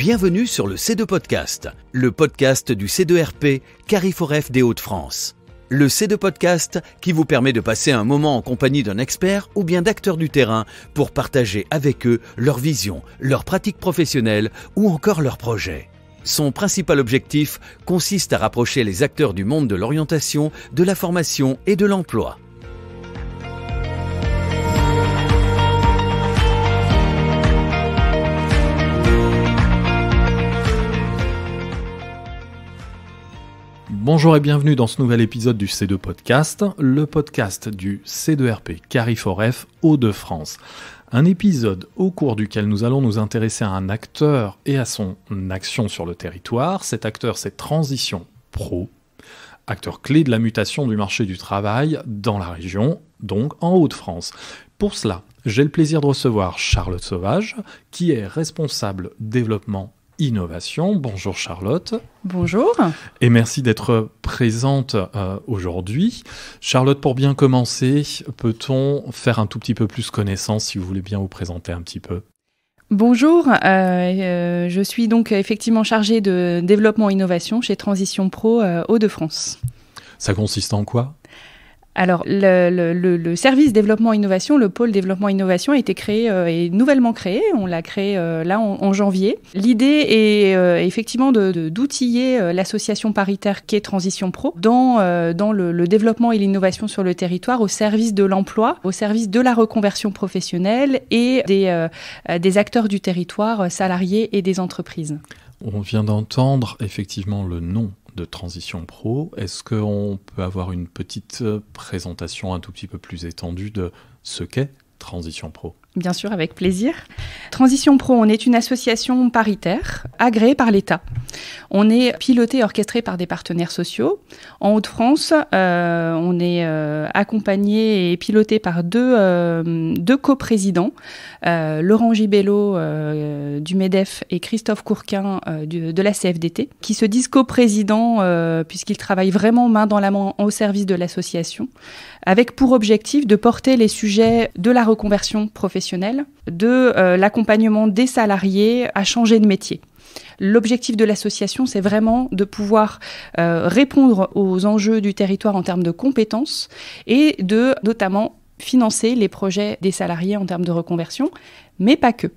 Bienvenue sur le C2 Podcast, le podcast du C2RP Carrefour des Hauts-de-France. Le C2 Podcast qui vous permet de passer un moment en compagnie d'un expert ou bien d'acteurs du terrain pour partager avec eux leur vision, leurs pratiques professionnelles ou encore leurs projets. Son principal objectif consiste à rapprocher les acteurs du monde de l'orientation, de la formation et de l'emploi. Bonjour et bienvenue dans ce nouvel épisode du C2 Podcast, le podcast du C2RP Carrefour Hauts-de-France. Un épisode au cours duquel nous allons nous intéresser à un acteur et à son action sur le territoire. Cet acteur, c'est Transition Pro, acteur clé de la mutation du marché du travail dans la région, donc en Hauts-de-France. Pour cela, j'ai le plaisir de recevoir Charlotte Sauvage, qui est responsable développement innovation. Bonjour Charlotte. Bonjour. Et merci d'être présente aujourd'hui. Charlotte, pour bien commencer, peut-on faire un tout petit peu plus connaissance, si vous voulez bien vous présenter un petit peu ? Bonjour, je suis donc effectivement chargée de développement innovation chez Transition Pro Hauts-de-France. Ça consiste en quoi ? Alors, le service développement innovation, le pôle développement innovation a été créé, est nouvellement créé. On l'a créé en janvier. L'idée est effectivement d'outiller l'association paritaire qu'est Transition Pro dans le développement et l'innovation sur le territoire au service de l'emploi, au service de la reconversion professionnelle et des acteurs du territoire, salariés et des entreprises. On vient d'entendre effectivement le nom de Transition Pro. Est-ce qu'on peut avoir une petite présentation un tout petit peu plus étendue de ce qu'est Transition Pro ? Bien sûr, avec plaisir. Transition Pro, on est une association paritaire agréée par l'État. On est piloté et orchestré par des partenaires sociaux. En Hauts-de-France, on est accompagné et piloté par deux coprésidents, Laurent Gibello du MEDEF et Christophe Courquin de la CFDT, qui se disent coprésidents puisqu'ils travaillent vraiment main dans la main au service de l'association, avec pour objectif de porter les sujets de la reconversion professionnelle, de l'accompagnement des salariés à changer de métier. L'objectif de l'association, c'est vraiment de pouvoir répondre aux enjeux du territoire en termes de compétences et de notamment financer les projets des salariés en termes de reconversion, mais pas que.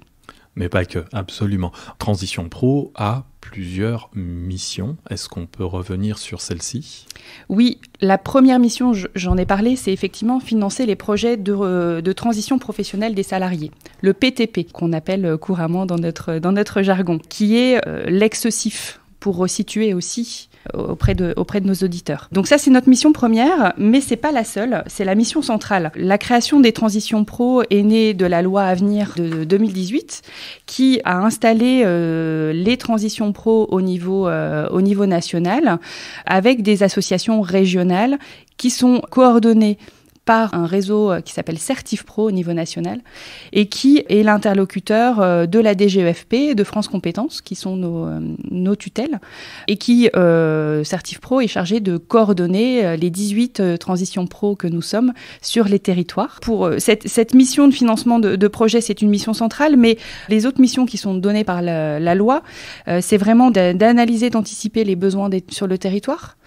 Mais pas que, absolument. Transition Pro a plusieurs missions. Est-ce qu'on peut revenir sur celle-ci ? Oui, la première mission, j'en ai parlé, c'est effectivement financer les projets de transition professionnelle des salariés. Le PTP, qu'on appelle couramment dans notre jargon, qui est l'ex-CIF, pour resituer aussi auprès de nos auditeurs. Donc ça, c'est notre mission première, mais c'est pas la seule, c'est la mission centrale. La création des transitions pro est née de la loi à venir de 2018, qui a installé les transitions pro au niveau national, avec des associations régionales qui sont coordonnées par un réseau qui s'appelle CertifPro au niveau national et qui est l'interlocuteur de la DGEFP, de France Compétences, qui sont nos tutelles, et qui, CertifPro, est chargé de coordonner les 18 transitions pro que nous sommes sur les territoires. Pour cette mission de financement de projets, c'est une mission centrale, mais les autres missions qui sont données par la loi, c'est vraiment d'analyser, d'anticiper les besoins sur le territoire,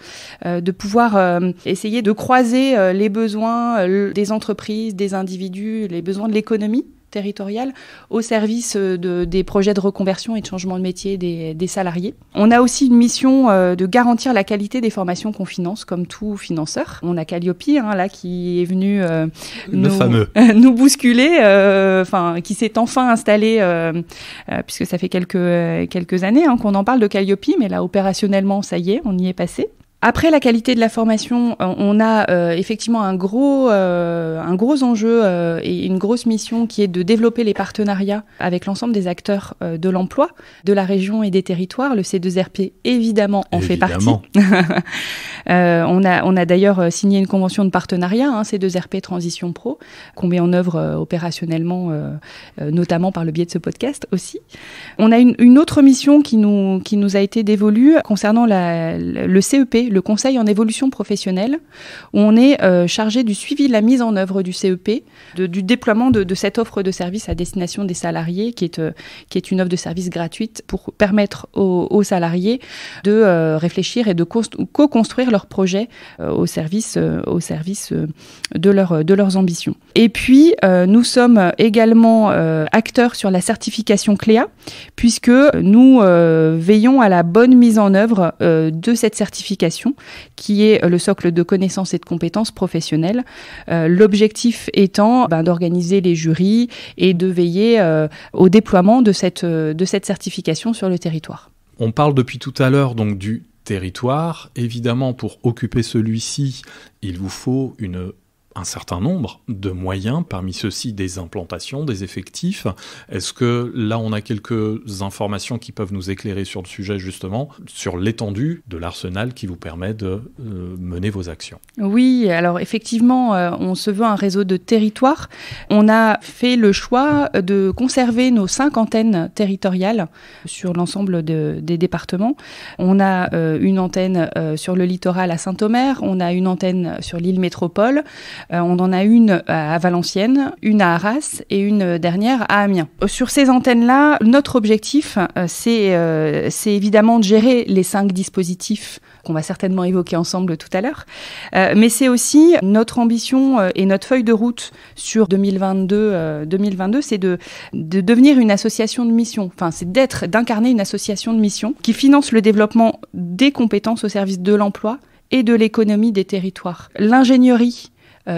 de pouvoir essayer de croiser les besoins des entreprises, des individus, les besoins de l'économie territoriale au service des projets de reconversion et de changement de métier des salariés. On a aussi une mission de garantir la qualité des formations qu'on finance, comme tout financeur. On a Calliope, là, qui est venu nous bousculer, qui s'est enfin installé, puisque ça fait quelques années qu'on en parle de Calliope, mais là, opérationnellement, ça y est, on y est passé. Après la qualité de la formation, on a effectivement un gros enjeu et une grosse mission qui est de développer les partenariats avec l'ensemble des acteurs de l'emploi, de la région et des territoires. Le C2RP, évidemment, en fait partie. On a d'ailleurs signé une convention de partenariat, C2RP Transition Pro, qu'on met en œuvre opérationnellement, notamment par le biais de ce podcast aussi. On a une autre mission qui nous a été dévolue concernant le CEP, le Conseil en évolution professionnelle, où on est chargé du suivi de la mise en œuvre du CEP, du déploiement de cette offre de service à destination des salariés, qui est une offre de service gratuite pour permettre aux salariés de réfléchir et de co-construire leurs projets au service de leurs ambitions. Et puis, nous sommes également acteurs sur la certification CLEA, puisque nous veillons à la bonne mise en œuvre de cette certification, qui est le socle de connaissances et de compétences professionnelles. L'objectif étant d'organiser les jurys et de veiller au déploiement de cette certification sur le territoire. On parle depuis tout à l'heure donc du territoire. Évidemment, pour occuper celui-ci, il vous faut un certain nombre de moyens, parmi ceux-ci des implantations, des effectifs. Est-ce que là, on a quelques informations qui peuvent nous éclairer sur le sujet, justement, sur l'étendue de l'arsenal qui vous permet de mener vos actions? Oui, alors effectivement, on se veut un réseau de territoire. On a fait le choix de conserver nos 5 antennes territoriales sur l'ensemble des départements. On a une antenne sur le littoral à Saint-Omer, on a une antenne sur l'île Métropole, on en a une à Valenciennes, une à Arras et une dernière à Amiens. Sur ces antennes-là, notre objectif, c'est évidemment de gérer les 5 dispositifs qu'on va certainement évoquer ensemble tout à l'heure. Mais c'est aussi notre ambition et notre feuille de route sur 2022, c'est de devenir une association de mission. Enfin, c'est d'incarner une association de mission qui finance le développement des compétences au service de l'emploi et de l'économie des territoires. L'ingénierie,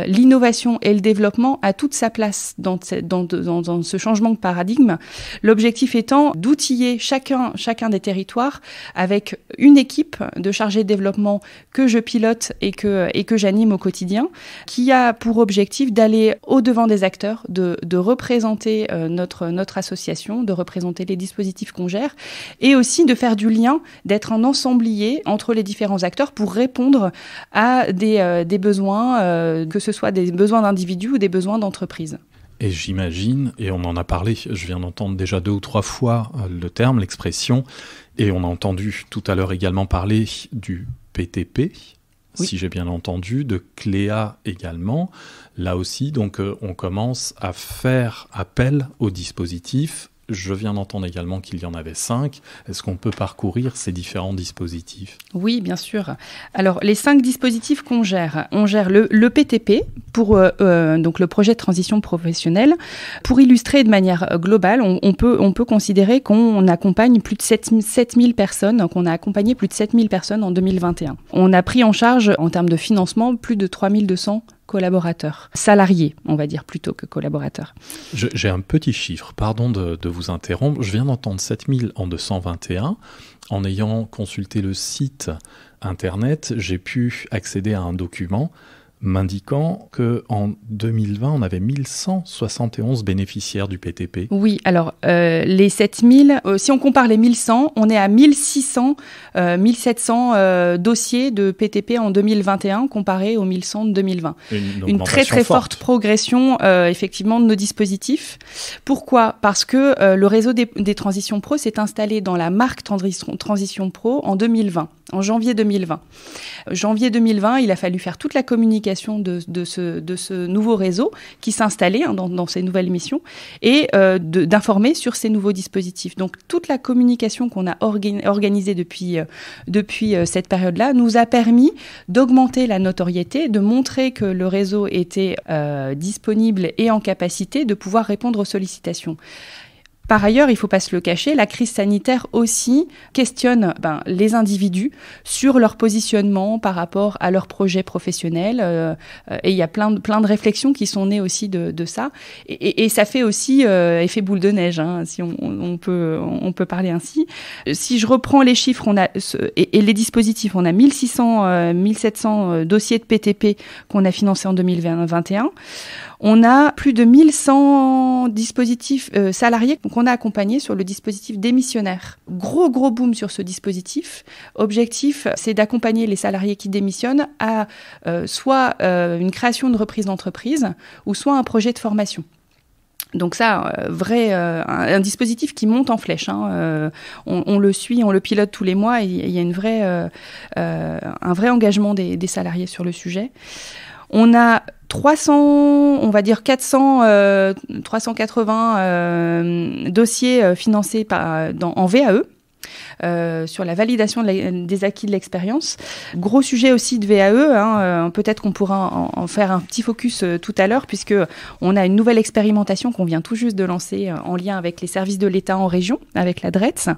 l'innovation et le développement a toute sa place dans ce changement de paradigme. L'objectif étant d'outiller chacun des territoires avec une équipe de chargés de développement que je pilote et que j'anime au quotidien, qui a pour objectif d'aller au-devant des acteurs, de représenter notre association, de représenter les dispositifs qu'on gère, et aussi de faire du lien, d'être un ensemblier entre les différents acteurs pour répondre à des besoins, que ce soit des besoins d'individus ou des besoins d'entreprises. Et j'imagine, et on en a parlé, je viens d'entendre déjà 2 ou 3 fois le terme, l'expression, et on a entendu tout à l'heure également parler du PTP, oui, si j'ai bien entendu, de CLEA également. Là aussi, donc on commence à faire appel aux dispositifs. Je viens d'entendre également qu'il y en avait 5. Est-ce qu'on peut parcourir ces différents dispositifs? Oui, bien sûr. Alors, les 5 dispositifs qu'on gère, on gère le PTP, pour donc le projet de transition professionnelle. Pour illustrer de manière globale, on peut considérer qu'on accompagne plus de 7000 personnes, qu'on a accompagné plus de 7000 personnes en 2021. On a pris en charge, en termes de financement, plus de 3200 collaborateurs, salariés, on va dire, plutôt que collaborateurs. J'ai un petit chiffre, pardon de vous interrompre. Je viens d'entendre 7000 en 221. En ayant consulté le site internet, j'ai pu accéder à un document m'indiquant qu'en 2020, on avait 1171 bénéficiaires du PTP. Oui, alors les 7000, si on compare les 1100, on est à 1600, 1700 dossiers de PTP en 2021 comparé aux 1100 de 2020. Une très très forte progression effectivement de nos dispositifs. Pourquoi ? Parce que le réseau des Transitions Pro s'est installé dans la marque Transition Pro en 2020. En janvier 2020. Janvier 2020, il a fallu faire toute la communication de ce nouveau réseau qui s'installait dans ces nouvelles missions et d'informer sur ces nouveaux dispositifs. Donc toute la communication qu'on a organisée depuis cette période-là nous a permis d'augmenter la notoriété, de montrer que le réseau était disponible et en capacité de pouvoir répondre aux sollicitations. Par ailleurs, il ne faut pas se le cacher, la crise sanitaire aussi questionne les individus sur leur positionnement par rapport à leurs projets professionnels. Et il y a plein de réflexions qui sont nées aussi de ça. Et ça fait aussi effet boule de neige, si on peut parler ainsi. Si je reprends les chiffres et les dispositifs, on a 1700 dossiers de PTP qu'on a financés en 2021. On a plus de 1100 dispositifs salariés qu'on a accompagnés sur le dispositif démissionnaire. Gros boom sur ce dispositif. Objectif, c'est d'accompagner les salariés qui démissionnent à soit une création de reprise d'entreprise ou soit un projet de formation. Donc ça, un dispositif qui monte en flèche. On le suit, on le pilote tous les mois et il y a un vrai engagement des salariés sur le sujet. On a 380 dossiers financés en VAE. Sur la validation des acquis de l'expérience. Gros sujet aussi de VAE, peut-être qu'on pourra en faire un petit focus tout à l'heure, puisqu'on a une nouvelle expérimentation qu'on vient tout juste de lancer en lien avec les services de l'État en région, avec la DRETS.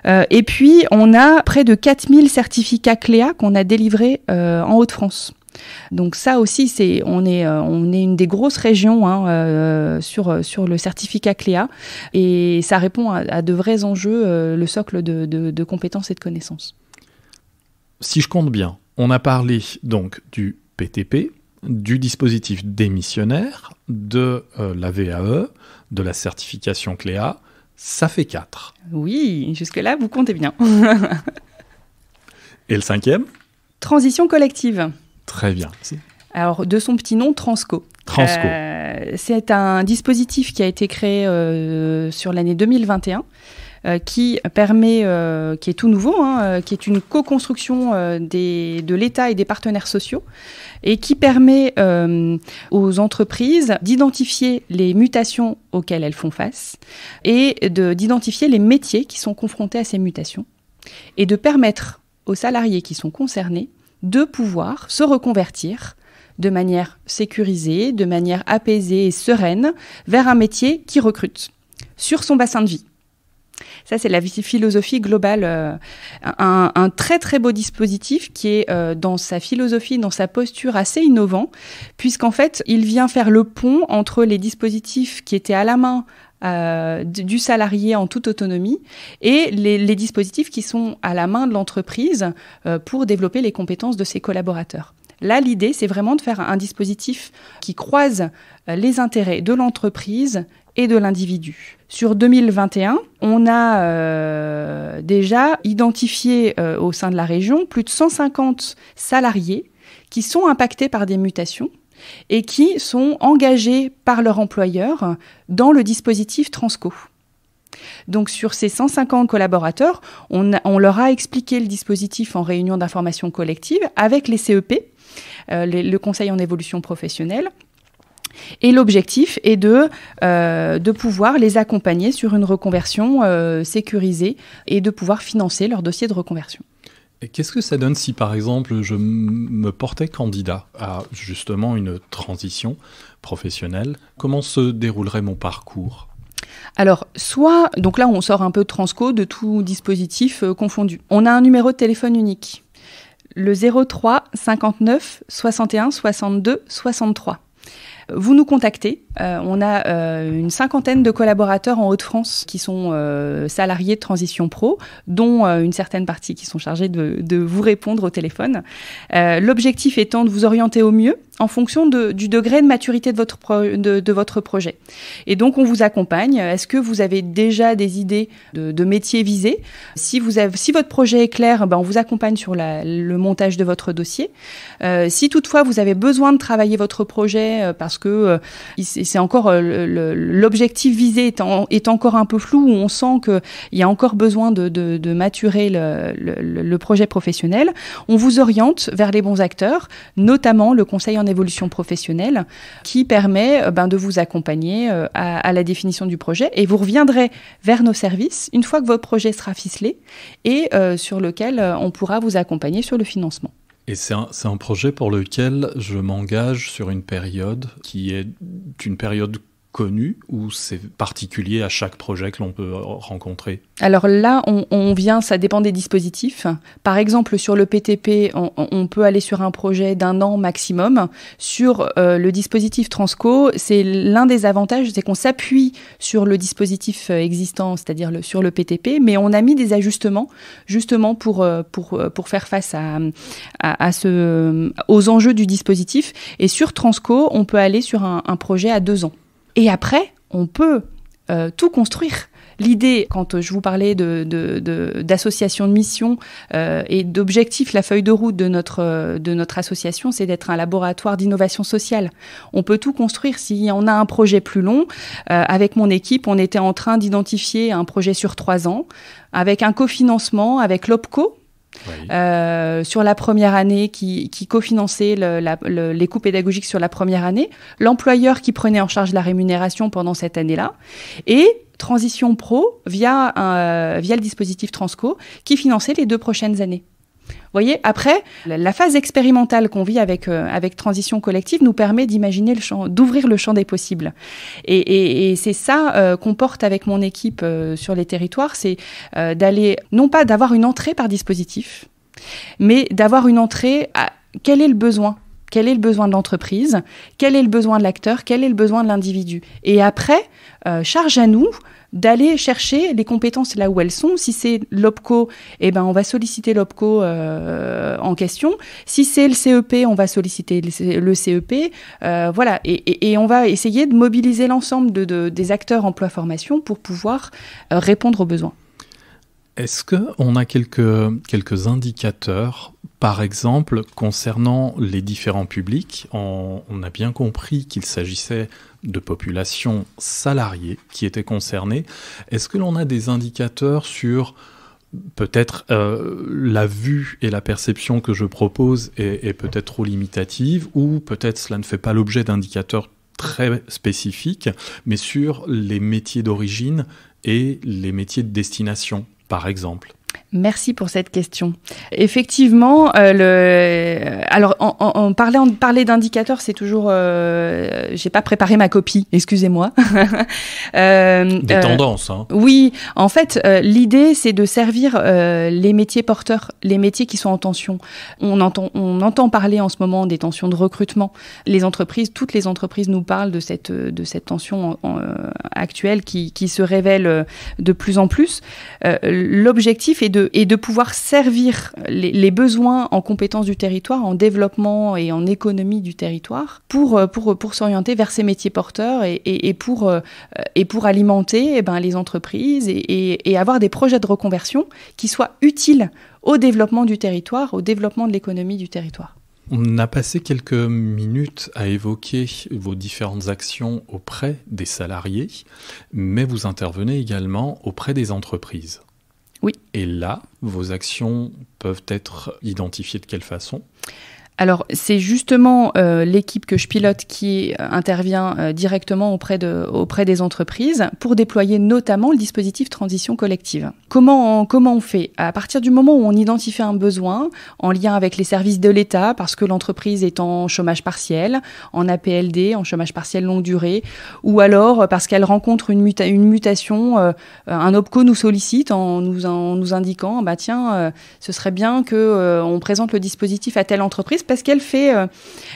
Et puis, on a près de 4000 certificats CLEA qu'on a délivrés en Hauts-de-France. Donc ça aussi, on est une des grosses régions sur le certificat CLEA et ça répond à de vrais enjeux, le socle de compétences et de connaissances. Si je compte bien, on a parlé donc du PTP, du dispositif démissionnaire, de la VAE, de la certification CLEA. Ça fait 4. Oui, jusque-là, vous comptez bien. Et le 5e ? Transition collective. Très bien. Alors, de son petit nom, Transco. C'est un dispositif qui a été créé sur l'année 2021, qui permet, qui est tout nouveau, qui est une co-construction de l'État et des partenaires sociaux, et qui permet aux entreprises d'identifier les mutations auxquelles elles font face, et d'identifier les métiers qui sont confrontés à ces mutations, et de permettre aux salariés qui sont concernés de pouvoir se reconvertir de manière sécurisée, de manière apaisée et sereine vers un métier qui recrute sur son bassin de vie. Ça, c'est la philosophie globale. Un très, très beau dispositif qui est dans sa philosophie, dans sa posture assez innovant, puisqu'en fait, il vient faire le pont entre les dispositifs qui étaient à la main du salarié en toute autonomie et les dispositifs qui sont à la main de l'entreprise pour développer les compétences de ses collaborateurs. Là, l'idée, c'est vraiment de faire un dispositif qui croise les intérêts de l'entreprise et de l'individu. Sur 2021, on a déjà identifié au sein de la région plus de 150 salariés qui sont impactés par des mutations et qui sont engagés par leur employeur dans le dispositif Transco. Donc sur ces 150 collaborateurs, on leur a expliqué le dispositif en réunion d'information collective avec les CEP, le Conseil en évolution professionnelle. Et l'objectif est de pouvoir les accompagner sur une reconversion sécurisée et de pouvoir financer leur dossier de reconversion. Et qu'est-ce que ça donne si, par exemple, je me portais candidat à justement une transition professionnelle ? Comment se déroulerait mon parcours ? Alors, donc là, on sort un peu de Transco, de tout dispositif confondu. On a un numéro de téléphone unique, le 03 59 61 62 63. Vous nous contactez. On a une cinquantaine de collaborateurs en Hauts-de-France qui sont salariés de Transition Pro, dont une certaine partie qui sont chargés de vous répondre au téléphone. L'objectif étant de vous orienter au mieux en fonction du degré de maturité de votre projet. Et donc, on vous accompagne. Est-ce que vous avez déjà des idées de métiers visés ? Si votre projet est clair, on vous accompagne sur le montage de votre dossier. Si toutefois, vous avez besoin de travailler votre projet parce que c'est encore l'objectif visé est encore un peu flou, où on sent qu'il y a encore besoin de maturer le projet professionnel, on vous oriente vers les bons acteurs, notamment le Conseil en évolution professionnelle, qui permet de vous accompagner à la définition du projet, et vous reviendrez vers nos services une fois que votre projet sera ficelé et sur lequel on pourra vous accompagner sur le financement. Et c'est un projet pour lequel je m'engage sur une période qui est une période connu ou c'est particulier à chaque projet que l'on peut rencontrer? Alors là, ça dépend des dispositifs. Par exemple, sur le PTP, on peut aller sur un projet d'1 an maximum. Sur le dispositif Transco, c'est l'un des avantages, c'est qu'on s'appuie sur le dispositif existant, c'est-à-dire sur le PTP, mais on a mis des ajustements justement pour faire face aux enjeux du dispositif. Et sur Transco, on peut aller sur un projet à 2 ans. Et après, on peut tout construire. L'idée, quand je vous parlais d'association de mission et d'objectifs, la feuille de route de notre association, c'est d'être un laboratoire d'innovation sociale. On peut tout construire. Si on a un projet plus long, avec mon équipe, on était en train d'identifier un projet sur 3 ans, avec un cofinancement, avec l'OPCO, oui. Sur la première année, qui cofinançait les coûts pédagogiques sur la première année, l'employeur qui prenait en charge la rémunération pendant cette année-là, et Transition Pro via le dispositif Transco qui finançait les 2 prochaines années. Vous voyez, après, la phase expérimentale qu'on vit avec Transition Collective nous permet d'imaginer d'ouvrir le champ des possibles. Et c'est ça qu'on porte avec mon équipe sur les territoires, c'est d'aller, non pas d'avoir une entrée par dispositif, mais d'avoir une entrée à quel est le besoin ? Quel est le besoin de l'entreprise ? Quel est le besoin de l'acteur ? Quel est le besoin de l'individu ? Et après, charge à nous d'aller chercher les compétences là où elles sont. Si c'est l'OPCO, on va solliciter l'OPCO en question. Si c'est le CEP, on va solliciter le CEP. Voilà. Et on va essayer de mobiliser l'ensemble des acteurs emploi-formation pour pouvoir répondre aux besoins. Est-ce qu'on a quelques indicateurs, par exemple, concernant les différents publics? On a bien compris qu'il s'agissait de populations salariées qui étaient concernées. Est-ce que l'on a des indicateurs sur peut-être la vue et la perception que je propose est peut-être trop limitative, ou peut-être cela ne fait pas l'objet d'indicateurs très spécifiques, mais sur les métiers d'origine et les métiers de destination, par exemple? Merci pour cette question. Effectivement, alors parler d'indicateurs, c'est toujours. J'ai pas préparé ma copie, excusez-moi. Des tendances, hein. Oui, en fait, l'idée, c'est de servir les métiers porteurs, les métiers qui sont en tension. On entend parler en ce moment des tensions de recrutement. Toutes les entreprises nous parlent de cette tension actuelle qui se révèle de plus en plus. L'objectif est de pouvoir servir les besoins en compétences du territoire, en développement et en économie du territoire, pour s'orienter vers ces métiers porteurs et pour alimenter les entreprises et avoir des projets de reconversion qui soient utiles au développement du territoire, au développement de l'économie du territoire. On a passé quelques minutes à évoquer vos différentes actions auprès des salariés, mais vous intervenez également auprès des entreprises. Oui. Et là, vos actions peuvent être identifiées de quelle façon ? Alors, c'est justement l'équipe que je pilote qui intervient directement auprès des entreprises pour déployer notamment le dispositif transition collective. Comment on fait ? À partir du moment où on identifie un besoin en lien avec les services de l'État, parce que l'entreprise est en chômage partiel, en APLD, en chômage partiel longue durée, ou alors parce qu'elle rencontre une mutation, un OPCO nous sollicite en nous indiquant ce serait bien qu'on présente le dispositif à telle entreprise, parce qu'elle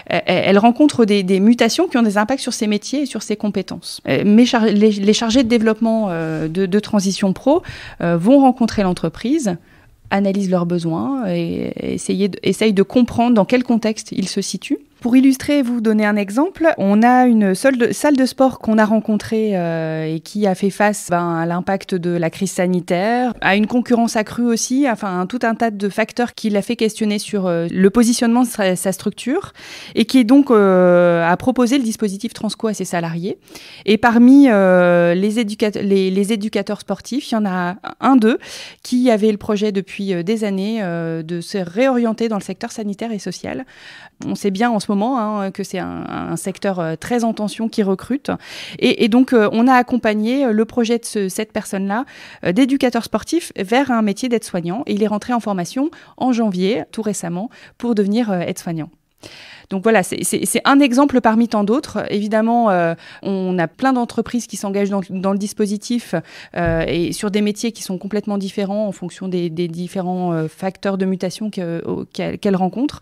elle rencontre des mutations qui ont des impacts sur ses métiers et sur ses compétences. Les chargés de développement de Transition Pro vont rencontrer l'entreprise, analysent leurs besoins et essayent de comprendre dans quel contexte ils se situent. Pour illustrer et vous donner un exemple, on a une salle de sport qu'on a rencontrée et qui a fait face à l'impact de la crise sanitaire, à une concurrence accrue aussi, tout un tas de facteurs qui l'a fait questionner sur le positionnement de sa structure et qui est donc a proposé le dispositif Transco à ses salariés. Et parmi les éducateurs sportifs, il y en a d'eux qui avait le projet depuis des années de se réorienter dans le secteur sanitaire et social. On sait bien en ce moment que c'est un secteur très en tension qui recrute. Et donc, on a accompagné le projet de cette personne-là, d'éducateur sportif, vers un métier d'aide-soignant. Et il est rentré en formation en janvier, tout récemment, pour devenir aide-soignant. Donc voilà, c'est un exemple parmi tant d'autres. Évidemment, on a plein d'entreprises qui s'engagent dans le dispositif et sur des métiers qui sont complètement différents en fonction des différents facteurs de mutation qu'elles rencontrent.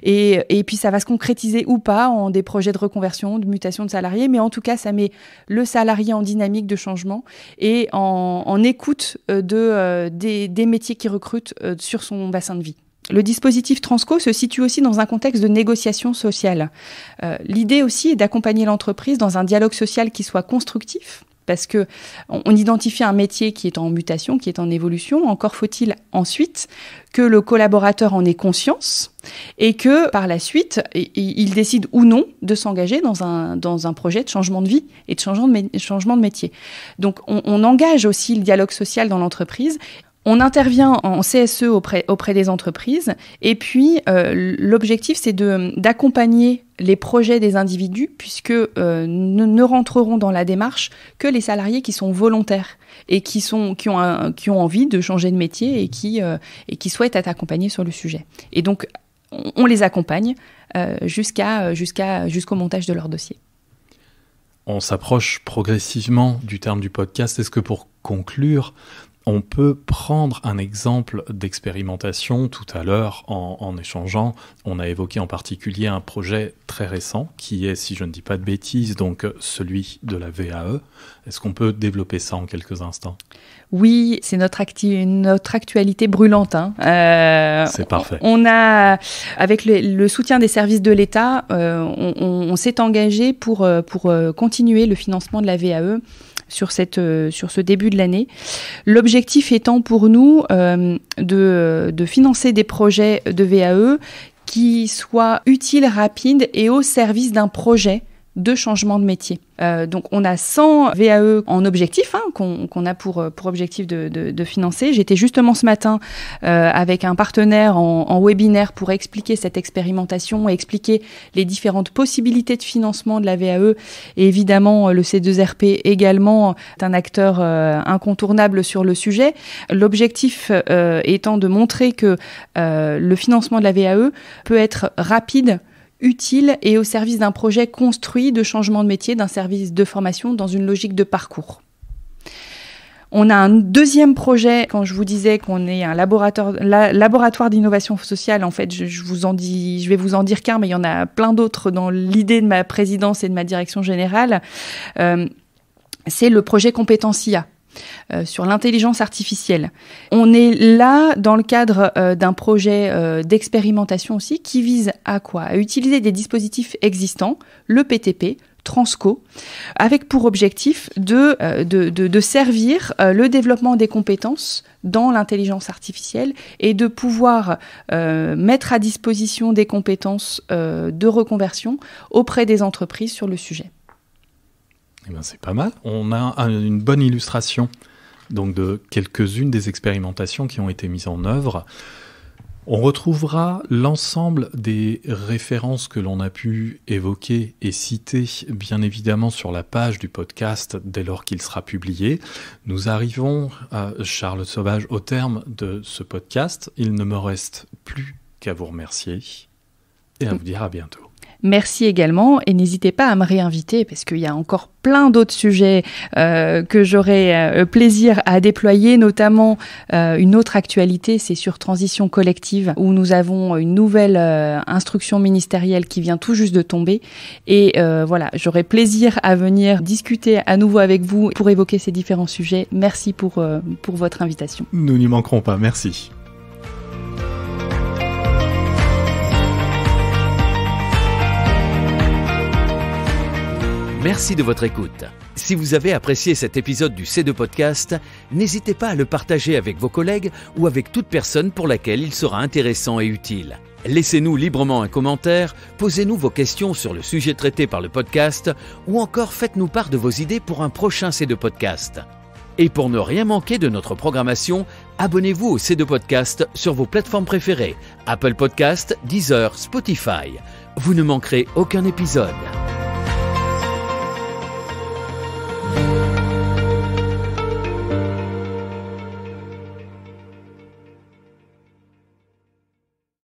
Et puis ça va se concrétiser ou pas en des projets de reconversion, de mutation de salariés, mais en tout cas, ça met le salarié en dynamique de changement et en écoute des métiers qui recrutent sur son bassin de vie. Le dispositif Transco se situe aussi dans un contexte de négociation sociale. L'idée aussi est d'accompagner l'entreprise dans un dialogue social qui soit constructif, parce que on identifie un métier qui est en mutation, qui est en évolution. Encore faut-il ensuite que le collaborateur en ait conscience et que par la suite, il décide ou non de s'engager dans un projet de changement de vie et de changement de métier. Donc on engage aussi le dialogue social dans l'entreprise. On intervient en CSE auprès des entreprises et puis l'objectif c'est d'accompagner les projets des individus puisque ne rentreront dans la démarche que les salariés qui sont volontaires et qui ont envie de changer de métier et qui souhaitent être accompagnés sur le sujet. Et donc on les accompagne jusqu'au montage de leur dossier. On s'approche progressivement du terme du podcast. Est-ce que pour conclure, on peut prendre un exemple d'expérimentation? Tout à l'heure, en échangeant, on a évoqué en particulier un projet très récent qui est, si je ne dis pas de bêtises, donc celui de la VAE. Est-ce qu'on peut développer ça en quelques instants? Oui, c'est notre actualité brûlante. C'est parfait. On a, avec le soutien des services de l'État, on s'est engagé pour continuer le financement de la VAE sur ce début de l'année. L'objectif étant pour nous de financer des projets de VAE qui soient utiles, rapides et au service d'un projet de changement de métier. Donc on a 100 VAE en objectif qu'on a pour objectif de financer. J'étais justement ce matin avec un partenaire en webinaire pour expliquer cette expérimentation et expliquer les différentes possibilités de financement de la VAE. Et évidemment, le C2RP également est un acteur incontournable sur le sujet. L'objectif étant de montrer que le financement de la VAE peut être rapide, utile et au service d'un projet construit de changement de métier, d'un service de formation dans une logique de parcours. On a un deuxième projet, quand je vous disais qu'on est un laboratoire d'innovation sociale, en fait, je vais vous en dire qu'un, mais il y en a plein d'autres dans l'idée de ma présidence et de ma direction générale. C'est le projet Compétences IA. Sur l'intelligence artificielle. On est là dans le cadre d'un projet d'expérimentation aussi qui vise à quoi? À utiliser des dispositifs existants, le PTP, Transco, avec pour objectif de servir le développement des compétences dans l'intelligence artificielle et de pouvoir mettre à disposition des compétences de reconversion auprès des entreprises sur le sujet. Eh bien, c'est pas mal. On a une bonne illustration donc, de quelques-unes des expérimentations qui ont été mises en œuvre. On retrouvera l'ensemble des références que l'on a pu évoquer et citer, bien évidemment, sur la page du podcast dès lors qu'il sera publié. Nous arrivons, Charles Sauvage, au terme de ce podcast. Il ne me reste plus qu'à vous remercier et à vous dire à bientôt. Merci également et n'hésitez pas à me réinviter parce qu'il y a encore plein d'autres sujets que j'aurai plaisir à déployer, notamment une autre actualité, c'est sur transition collective où nous avons une nouvelle instruction ministérielle qui vient tout juste de tomber et voilà, j'aurai plaisir à venir discuter à nouveau avec vous pour évoquer ces différents sujets. Merci pour votre invitation. Nous n'y manquerons pas, merci. Merci de votre écoute. Si vous avez apprécié cet épisode du C2 Podcast, n'hésitez pas à le partager avec vos collègues ou avec toute personne pour laquelle il sera intéressant et utile. Laissez-nous librement un commentaire, posez-nous vos questions sur le sujet traité par le podcast ou encore faites-nous part de vos idées pour un prochain C2 Podcast. Et pour ne rien manquer de notre programmation, abonnez-vous au C2 Podcast sur vos plateformes préférées, Apple Podcast, Deezer, Spotify. Vous ne manquerez aucun épisode.